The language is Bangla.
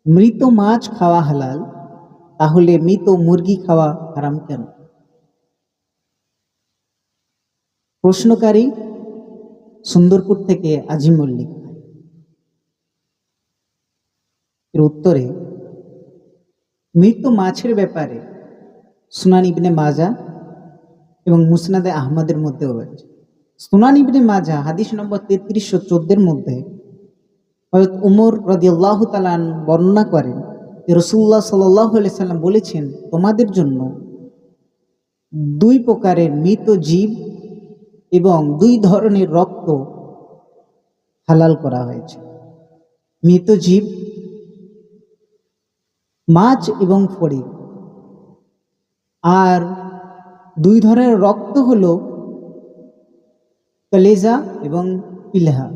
মৃত মাছ খাওয়া হালাল, তাহলে মৃত মুরগি খাওয়া হারাম কেন? প্রশ্নকারী সুন্দরপুর থেকে আজিম মল্লিক। এর উত্তরে, মৃত মাছের ব্যাপারে সুনান ইবনে মাজা এবং মুসনাদে আহমদের মধ্যেও রয়েছে। সুনান ইবনে মাজা হাদিস নম্বর 3314 মধ্যে হযরত উমর রাদিয়াল্লাহু তাআলা বর্ণনা করেন যে রাসূলুল্লাহ সাল্লাল্লাহু আলাইহি সাল্লাম বলেছেন, তোমাদের জন্য দুই প্রকারের মৃত জীব এবং দুই ধরনের রক্ত হালাল করা হয়েছে। মৃত জীব মাছ এবং ফড়িং, আর দুই ধরনের রক্ত হলো কলেজা এবং পিলহা।